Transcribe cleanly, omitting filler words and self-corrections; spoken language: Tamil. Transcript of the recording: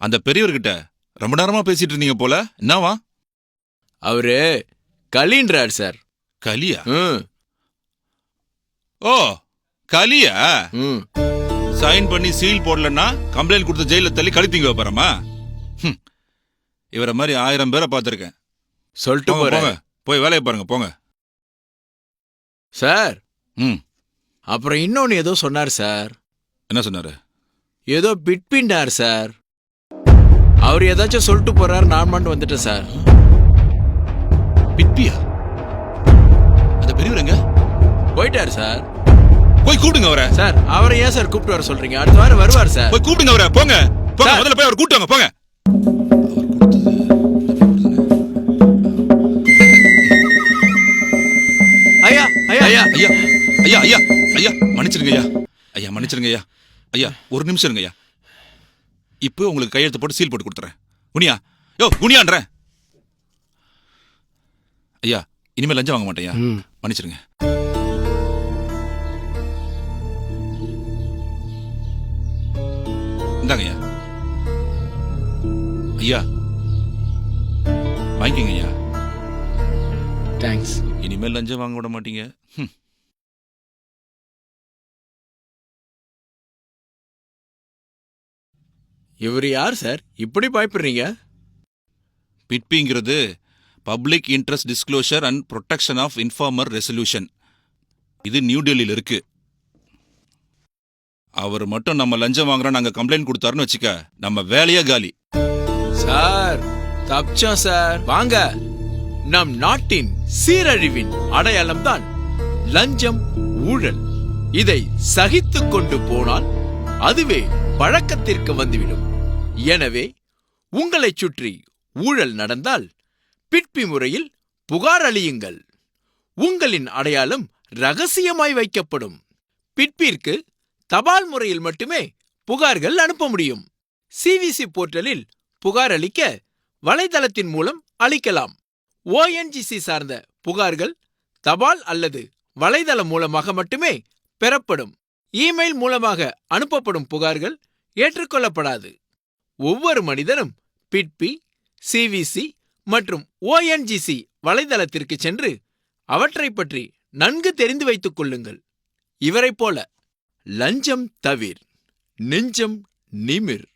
அந்த பெரியவர்கிட்ட ரொம்ப நேரமா பேசிட்டு இருந்தீங்க போல, என்னவா? அவரு கலின்றார் சார். கலியா? ம் ஓ, கலியா? ம் சைன் பண்ணி சீல் போடலன்னா கம்ப்ளைண்ட் கொடுத்து ஜெயில தள்ளி கழித்தீங்க வைப்பாரமா? இவரை மாதிரி 1000 பேரை பார்த்திருக்கேன். சொல்லிட்டு போங்க, போறேன் போங்க, போய் வேலையை பாருங்க, போங்க. சார். ம் அப்புறம் இன்னொன்னு ஏதோ சொன்னார் சார். என்ன சொன்னாரு? ஏதோ பிட்பிண்டார் சார். அவர் ஏதாச்சும் சொல்லிட்டு போறாரு, நான் மட்டும் வந்துட்டேன் சார். பிட்பியா? அந்த பெரியவர் எங்க? போயிட்டாரு சார். போய் கூப்பிடுங்க அவரை. சார் அவரை ஏன் சார் கூப்பிட்டு வர சொல்றீங்க? அடுத்த வாரம் வருவார் சார். போய் கூப்பிடுங்க அவரை, போங்க போங்க, சார். முதல்ல போய் அவர் கூப்பிட்டு வாங்க, போங்க. ஐயா ஐயா ஐயா ஐயா ஐயா ஐயா ஐயா மன்னிச்சிருங்க ஐயா. ஐயா மன்னிச்சிருங்க ஐயா. ஐயா ஒரு நிமிஷம் இருங்க ஐயா. இப்போ உங்களுக்கு கையெழுத்து போட்டு சீல் போட்டு கொடுத்துறேன். குனியா, யோ குனியான்றேன். ஐயா இனிமேல் லஞ்சம் வாங்க மாட்டேயா, மன்னிச்சிருங்க. இந்தாங்க ஐயா. ஐயா வாங்கிக்கங்க ஐயா. தேங்க்ஸ். இனிமேல் லஞ்சம் வாங்க விட மாட்டீங்க. இவர் யார் சார், இப்படி பயப்படுறீங்க? பிட்பிங்கிறது public interest disclosure and protection of informer resolution. இது நியூ டெல்லியில் இருக்கு. அவர் மட்டும் நம்ம லஞ்சம் வாங்குறோம் நாங்க கம்ப்ளைண்ட் கொடுத்தாருன்னு வச்சுக்க, நம்ம வேலையே காலி. சார் தப்பிச்சோம் சார். வாங்க. நம் நாட்டின் சீரழிவின் அடையாளம்தான் லஞ்சம், ஊழல். இதை சகித்துக் கொண்டு போனால் அதுவே பழக்கத்திற்கு வந்துவிடும். எனவே உங்களைச் சுற்றி ஊழல் நடந்தால் பிட்பி முறையில் புகார் அளியுங்கள். உங்களின் அடையாளம் ரகசியமாய் வைக்கப்படும். பிட்பிற்கு தபால் முறையில் மட்டுமே புகார்கள் அனுப்ப முடியும். சிவிசி போர்ட்டலில் புகார் அளிக்க வலைதளத்தின் மூலம் அளிக்கலாம். ONGC சார்ந்த புகார்கள் தபால் அல்லது வலைதளம் மூலமாக மட்டுமே பெறப்படும். இமெயில் மூலமாக அனுப்பப்படும் புகார்கள் ஏற்றுக்கொள்ளப்படாது. ஒவ்வொரு மனிதனும் பிட்பி, சிவிசி மற்றும் ONGC வலைதளத்திற்கு சென்று அவற்றை பற்றி நன்கு தெரிந்து வைத்துக் கொள்ளுங்கள். இவரைப் போல லஞ்சம் தவிர், நெஞ்சம் நிமிர்.